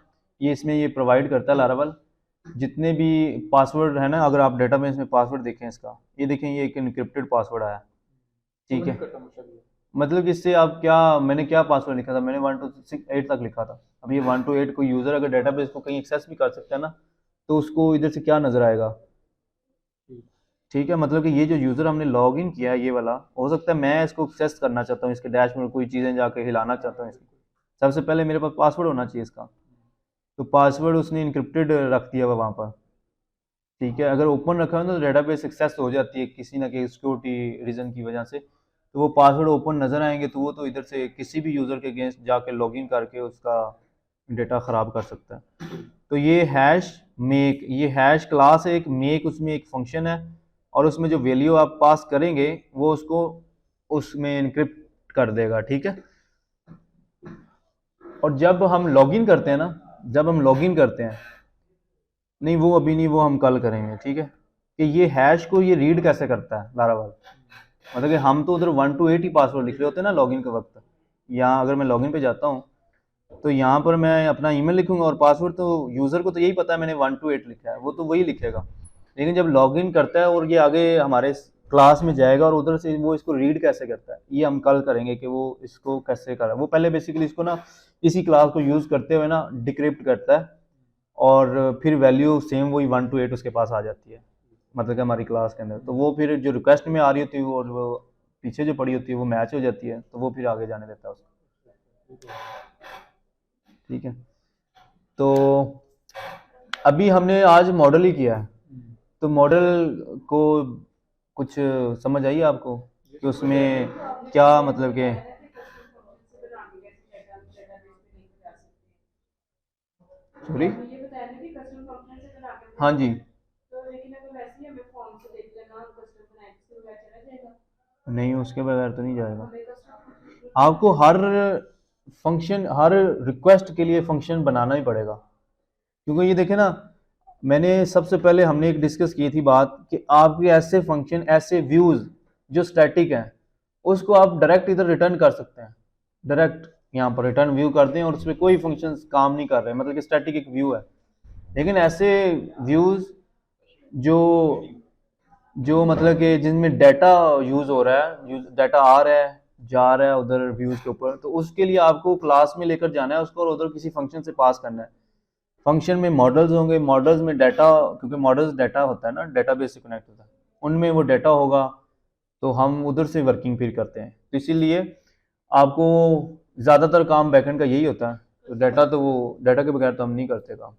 ये इसमें ये प्रोवाइड करता है लारावल। जितने भी पासवर्ड है ना, अगर आप डेटाबेस में पासवर्ड देखें इसका, ये देखें ये एक इनक्रिप्टेड पासवर्ड आया, ठीक नहीं है। करता मुझे ये। मतलब कि इससे आप क्या, मैंने क्या पासवर्ड लिखा था, मैंने 1 to 8 तक लिखा था। अब ये 1 to 8 कोई यूज़र अगर डेटाबेस को कहीं एक्सेस भी कर सकता है ना, तो उसको इधर से क्या नज़र आएगा, ठीक है। मतलब कि ये जो यूज़र हमने लॉग इन किया है ये वाला, हो सकता है मैं इसको एक्सेस करना चाहता हूँ, इसके डैशबोर्ड कोई चीज़ें जाके हिलाना चाहता हूँ इसकी, सबसे पहले मेरे पास पासवर्ड होना चाहिए इसका, तो पासवर्ड उसने इनक्रिप्टेड रख दिया हुआ वहाँ पर, ठीक है। अगर ओपन रखा है तो डेटाबेस एक्सेस हो जाती है किसी ना किसी सिक्योरिटी रीज़न की वजह से, तो वो पासवर्ड ओपन नज़र आएंगे तो वो तो इधर से किसी भी यूज़र के अगेंस्ट जाके लॉगिन करके उसका डेटा ख़राब कर सकता है। तो ये हैश मेक, ये हैश क्लास है एक, मेक उसमें एक फंक्शन है, और उसमें जो वैल्यू आप पास करेंगे वो उसको उसमें इनक्रिप्ट कर देगा, ठीक है। और जब हम लॉगिन करते हैं ना, जब हम लॉगिन करते हैं, नहीं वो अभी नहीं, वो हम कल करेंगे, ठीक है। कि ये हैश को ये रीड कैसे करता है लारावल, मतलब कि हम तो उधर 1 to 8 ही पासवर्ड लिख रहे होते हैं ना लॉगिन के वक्त। यहाँ अगर मैं लॉगिन पे जाता हूँ तो यहाँ पर मैं अपना ईमेल लिखूंगा, और पासवर्ड तो यूज़र को तो यही पता है मैंने 1 to 8 लिखा है, वो तो वही लिखेगा। लेकिन जब लॉगिन करता है और ये आगे हमारे क्लास में जाएगा और उधर से वो इसको रीड कैसे करता है, ये हम कल करेंगे कि वो इसको कैसे कर रहा है। वो पहले बेसिकली इसको ना इसी क्लास को यूज़ करते हुए ना डिक्रिप्ट करता है, और फिर वैल्यू सेम वही 1 to 8 उसके पास आ जाती है, मतलब कि हमारी क्लास के अंदर। तो वो फिर जो रिक्वेस्ट में आ रही होती है और वो पीछे जो पड़ी होती है वो मैच हो जाती है, तो वो फिर आगे जाने देता है उसको, ठीक है। तो अभी हमने आज मॉडल ही किया है, तो मॉडल को कुछ समझ आई आपको कि उसमें क्या मतलब कि, सॉरी, हाँ जी, नहीं उसके बगैर तो नहीं जाएगा। आपको हर फंक्शन, हर रिक्वेस्ट के लिए फंक्शन बनाना ही पड़ेगा, क्योंकि ये देखे ना, मैंने सबसे पहले हमने एक डिस्कस की थी बात कि आपके ऐसे फंक्शन, ऐसे व्यूज जो स्टैटिक हैं, उसको आप डायरेक्ट इधर रिटर्न कर सकते हैं। डायरेक्ट यहाँ पर रिटर्न व्यू कर दें और उसमें कोई फंक्शन काम नहीं कर रहे, मतलब कि स्टैटिक एक व्यू है। लेकिन ऐसे व्यूज जो जो मतलब कि जिनमें डाटा यूज हो रहा है, डाटा आ रहा है जा रहा है उधर व्यूज के ऊपर, तो उसके लिए आपको क्लास में लेकर जाना है उसको और उधर किसी फंक्शन से पास करना है। फंक्शन में मॉडल्स होंगे, मॉडल्स में डाटा, क्योंकि मॉडल्स डाटा होता है ना, डाटाबेस से कनेक्ट होता है, उनमें वो डाटा होगा, तो हम उधर से वर्किंग फिर करते हैं। तो इसीलिए आपको ज़्यादातर काम बैकएंड का यही होता है, तो डाटा तो वो डाटा के बगैर तो हम नहीं करते काम।